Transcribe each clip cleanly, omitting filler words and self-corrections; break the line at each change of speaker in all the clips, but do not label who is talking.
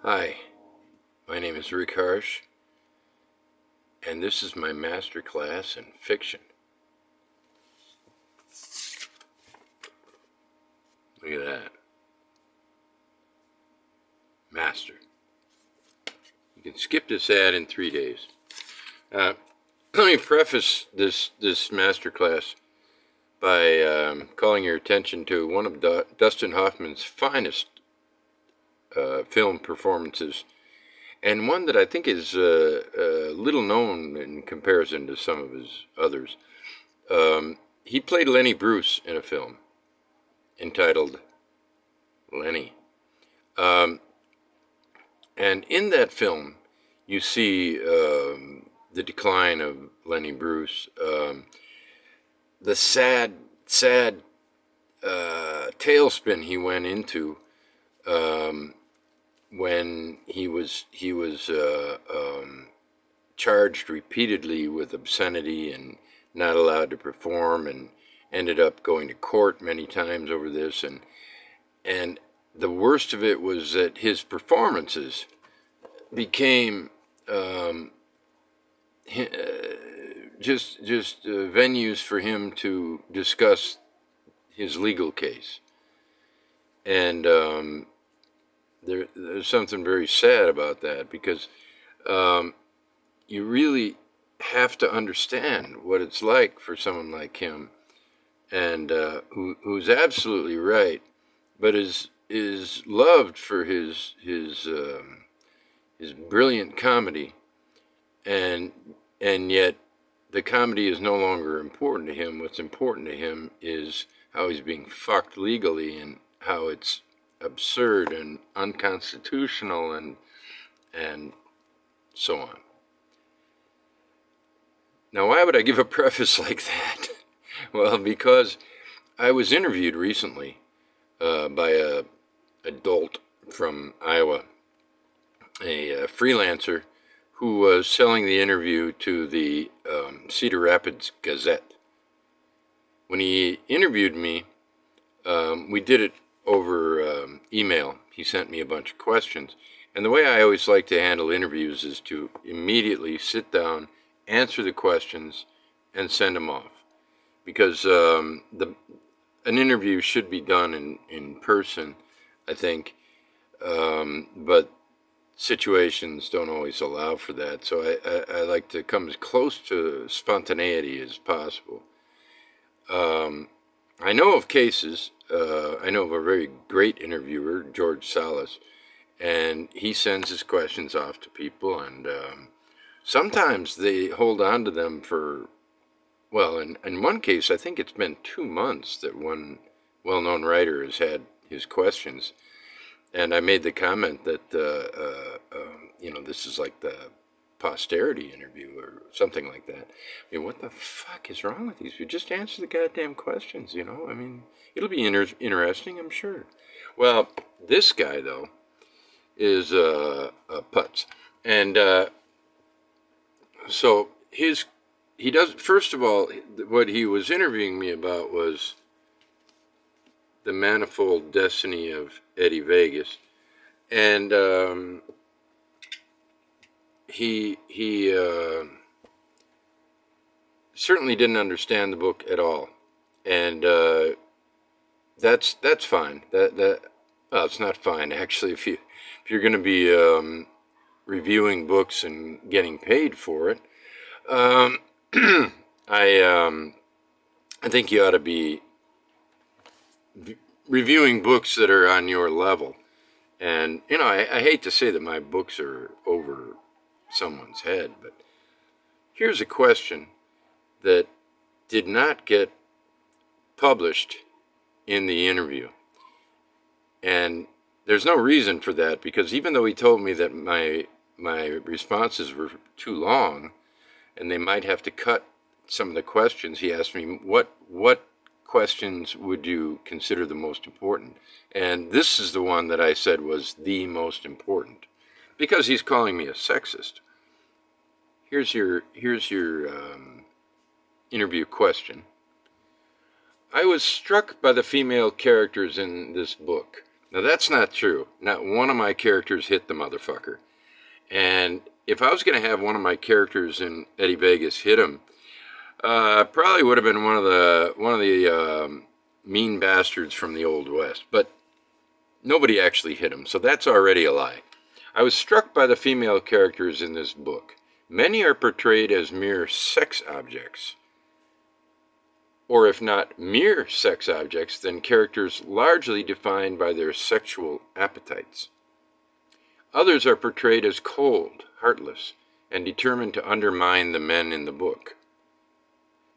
Hi, my name is Rick Harsch, and this is my master class in fiction. Look at that. Master. You can skip this ad in 3 days. Let me preface this master class by calling your attention to one of Dustin Hoffman's finest film performances, and one that I think is little known in comparison to some of his others. He played Lenny Bruce in a film entitled Lenny. And in that film, you see the decline of Lenny Bruce, the sad tailspin he went into when he was charged repeatedly with obscenity and not allowed to perform, and ended up going to court many times over this, and the worst of it was that his performances became just venues for him to discuss his legal case, and there's something very sad about that, because you really have to understand what it's like for someone like him, and who's absolutely right, but is loved for his brilliant comedy, and yet the comedy is no longer important to him. What's important to him is how he's being fucked legally, and how it's absurd and unconstitutional, and so on. Now, why would I give a preface like that? Well, because I was interviewed recently by a adult from Iowa, a freelancer who was selling the interview to the Cedar Rapids Gazette. When he interviewed me, we did it over email. He sent me a bunch of questions. And the way I always like to handle interviews is to immediately sit down, answer the questions, and send them off. Because an interview should be done in person, I think, but situations don't always allow for that. So I like to come as close to spontaneity as possible. I know of cases. I know of a very great interviewer, George Salas, and he sends his questions off to people, and sometimes they hold on to them for, well, in one case, I think it's been 2 months that one well-known writer has had his questions. And I made the comment that, this is like the posterity interview or something like that. I mean, what the fuck is wrong with these people? Just answer the goddamn questions, I mean, it'll be interesting, I'm sure. Well, this guy, though, is putz. And so he does, first of all, what he was interviewing me about was the manifold destiny of Eddie Vegas, and he certainly didn't understand the book at all, and that's fine. Well, it's not fine actually. If you're going to be reviewing books and getting paid for it, I think you ought to be reviewing books that are on your level. And, I hate to say that my books are over someone's head, but here's a question that did not get published in the interview. And there's no reason for that, because even though he told me that my responses were too long and they might have to cut some of the questions, he asked me, what questions would you consider the most important? And this is the one that I said was the most important, because he's calling me a sexist. Here's your interview question. I was struck by the female characters in this book. Now that's not true. Not one of my characters hit the motherfucker. And if I was going to have one of my characters in Eddie Vegas hit him, probably would have been one of the mean bastards from the Old West. But nobody actually hit him, so that's already a lie. I was struck by the female characters in this book. Many are portrayed as mere sex objects. Or if not mere sex objects, then characters largely defined by their sexual appetites. Others are portrayed as cold, heartless, and determined to undermine the men in the book.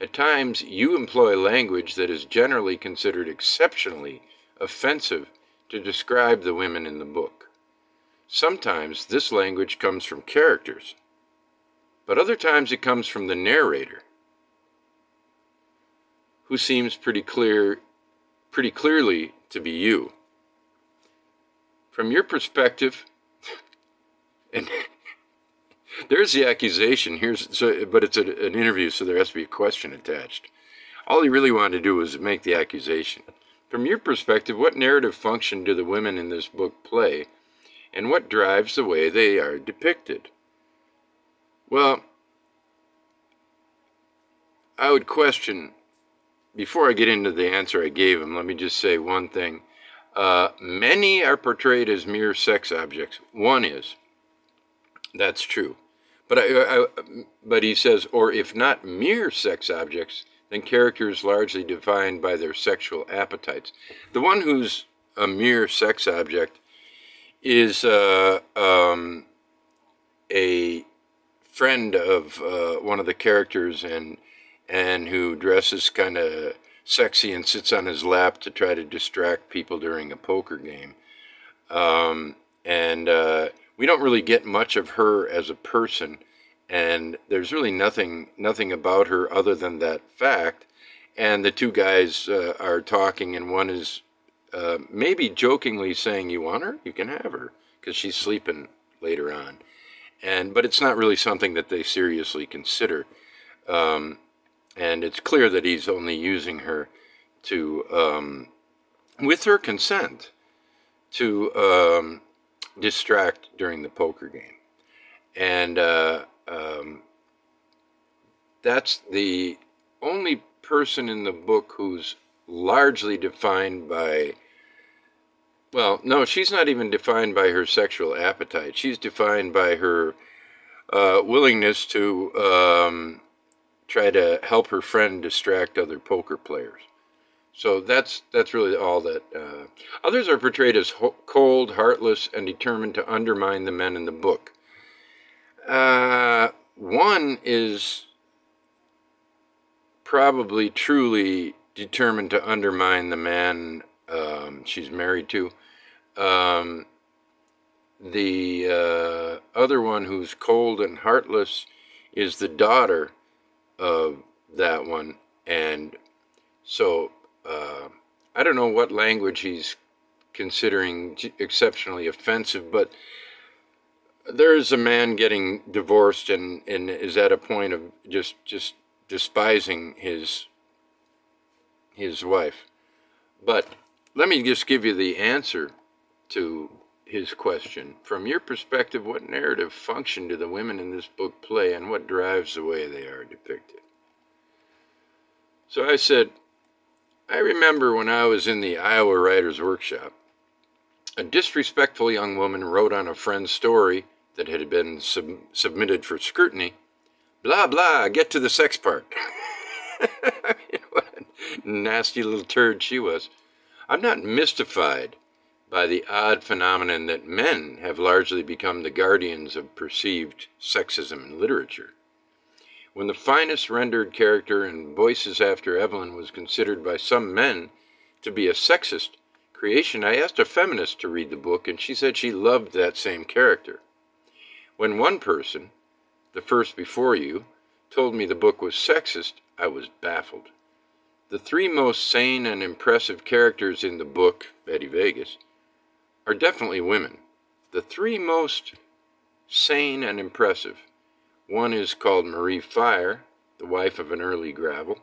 At times, you employ language that is generally considered exceptionally offensive to describe the women in the book. Sometimes this language comes from characters, but other times it comes from the narrator, who seems pretty clearly to be you. From your perspective, and there's the accusation, but it's an interview, so there has to be a question attached. All he really wanted to do was make the accusation. From your perspective, what narrative function do the women in this book play, and what drives the way they are depicted? Well, I would question, before I get into the answer I gave him, let me just say one thing. Many are portrayed as mere sex objects. One is. That's true. But he says, or if not mere sex objects, then characters largely defined by their sexual appetites. The one who's a mere sex object is a friend of one of the characters and who dresses kind of sexy and sits on his lap to try to distract people during a poker game. We don't really get much of her as a person, and there's really nothing about her other than that fact. And the two guys are talking, and one is maybe jokingly saying, "You want her? You can have her," because she's sleeping later on. But it's not really something that they seriously consider. And it's clear that he's only using her to, with her consent, to distract during the poker game. And that's the only person in the book who's largely defined by, well, no, she's not even defined by her sexual appetite. She's defined by her willingness to try to help her friend distract other poker players. So that's really all that. Others are portrayed as cold, heartless, and determined to undermine the men in the book. One is probably truly determined to undermine the man she's married to. The other one, who's cold and heartless, is the daughter of that one. And so I don't know what language he's considering exceptionally offensive, but there's a man getting divorced and is at a point of just despising his wife. But let me just give you the answer to his question. From your perspective, what narrative function do the women in this book play, and what drives the way they are depicted? So I said, I remember when I was in the Iowa Writers' Workshop, a disrespectful young woman wrote on a friend's story that had been submitted for scrutiny, blah, blah, get to the sex part. I mean, what a nasty little turd she was. I'm not mystified by the odd phenomenon that men have largely become the guardians of perceived sexism in literature. When the finest rendered character in Voices After Evelyn was considered by some men to be a sexist creation, I asked a feminist to read the book, and she said she loved that same character. When one person, the first before you, told me the book was sexist, I was baffled. The three most sane and impressive characters in the book, Eddie Vegas, are definitely women. The three most sane and impressive. One is called Marie Fire, the wife of an early gravel,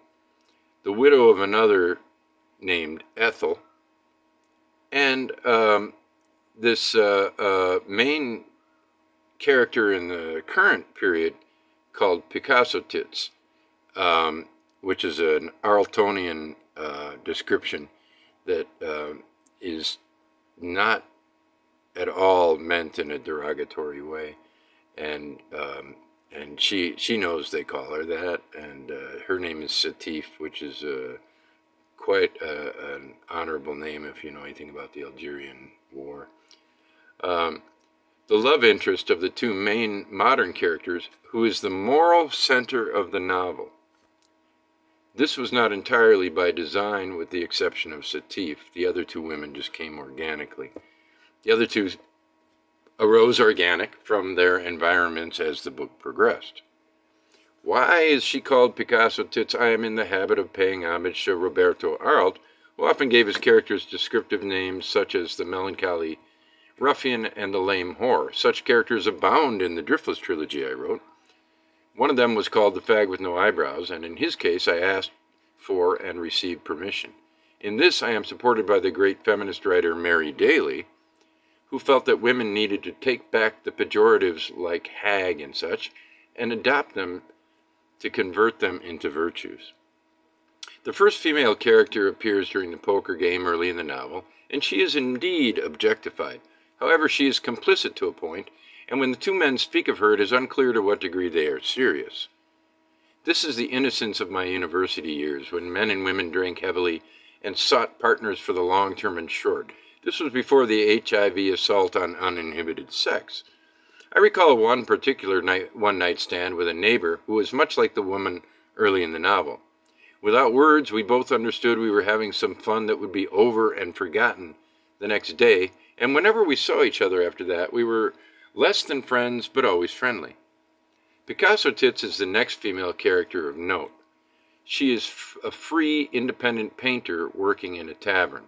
the widow of another named Ethel, And this main character in the current period called Picasso Tits, which is an Arletonian description that is not at all meant in a derogatory way, and she knows they call her that, and her name is Satif, which is quite an honorable name if you know anything about the Algerian War. The love interest of the two main modern characters, who is the moral center of the novel. This was not entirely by design, with the exception of Satif. The other two women just came organically. The other two arose organic from their environments as the book progressed. Why is she called Picasso Tits? I am in the habit of paying homage to Roberto Arlt, who often gave his characters descriptive names such as the melancholy ruffian and the lame whore. Such characters abound in the Driftless trilogy I wrote. One of them was called the fag with no eyebrows, and in his case I asked for and received permission. In this I am supported by the great feminist writer Mary Daly, who felt that women needed to take back the pejoratives like hag and such, and adopt them to convert them into virtues. The first female character appears during the poker game early in the novel, and she is indeed objectified. However, she is complicit to a point, and when the two men speak of her, it is unclear to what degree they are serious. This is the innocence of my university years, when men and women drank heavily and sought partners for the long term and short. This was before the HIV assault on uninhibited sex. I recall one particular one-night stand with a neighbor who was much like the woman early in the novel. Without words, we both understood we were having some fun that would be over and forgotten the next day, and whenever we saw each other after that, we were less than friends, but always friendly. Picasso Tits is the next female character of note. She is a free, independent painter working in a tavern.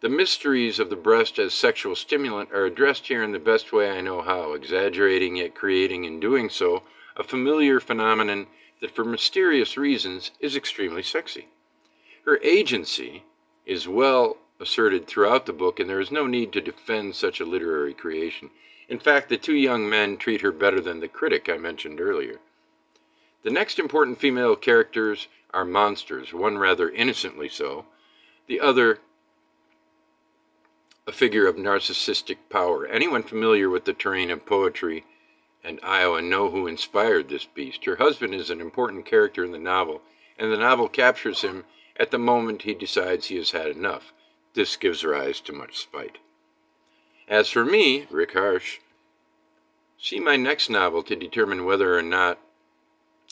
The mysteries of the breast as sexual stimulant are addressed here in the best way I know how, exaggerating yet creating in doing so a familiar phenomenon that for mysterious reasons is extremely sexy. Her agency is well asserted throughout the book, and there is no need to defend such a literary creation. In fact, the two young men treat her better than the critic I mentioned earlier. The next important female characters are monsters, one rather innocently so, the other a figure of narcissistic power. Anyone familiar with the terrain of poetry and Iowa know who inspired this beast. Her husband is an important character in the novel, and the novel captures him at the moment he decides he has had enough. This gives rise to much spite. As for me, Rick Harsch, see my next novel to determine whether or not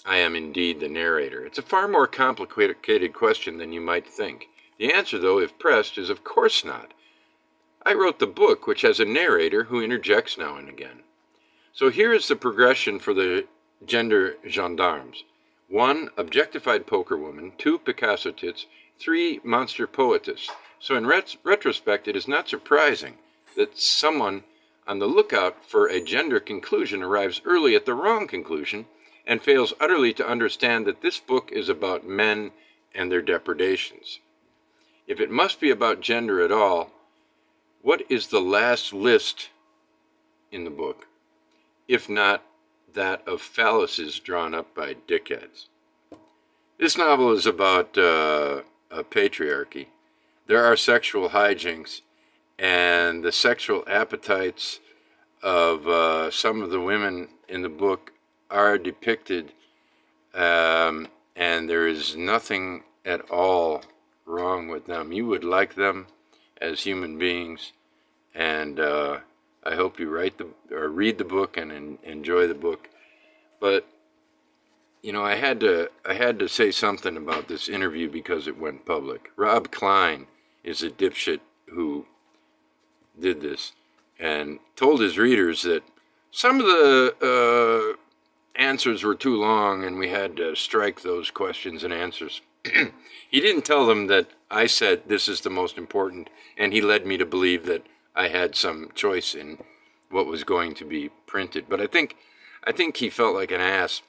I am indeed the narrator. It's a far more complicated question than you might think. The answer, though, if pressed, is of course not. I wrote the book, which has a narrator who interjects now and again. So here is the progression for the gender gendarmes. 1, objectified poker woman. 2, Picasso Tits. 3, monster poetess. So in retrospect, it is not surprising that someone on the lookout for a gender conclusion arrives early at the wrong conclusion and fails utterly to understand that this book is about men and their depredations. If it must be about gender at all, what is the last list in the book, if not that of phalluses drawn up by dickheads? This novel is about a patriarchy. There are sexual hijinks, and the sexual appetites of some of the women in the book are depicted, and there is nothing at all wrong with them. You would like them as human beings, and I hope you read the book and enjoy the book. But you know, I had to say something about this interview because it went public. Rob Klein is a dipshit who did this and told his readers that some of the answers were too long and we had to strike those questions and answers. He didn't tell them that I said this is the most important, and he led me to believe that I had some choice in what was going to be printed. But I think he felt like an ass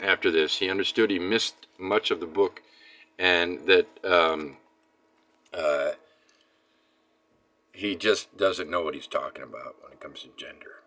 after this. He understood he missed much of the book, and that he just doesn't know what he's talking about when it comes to gender.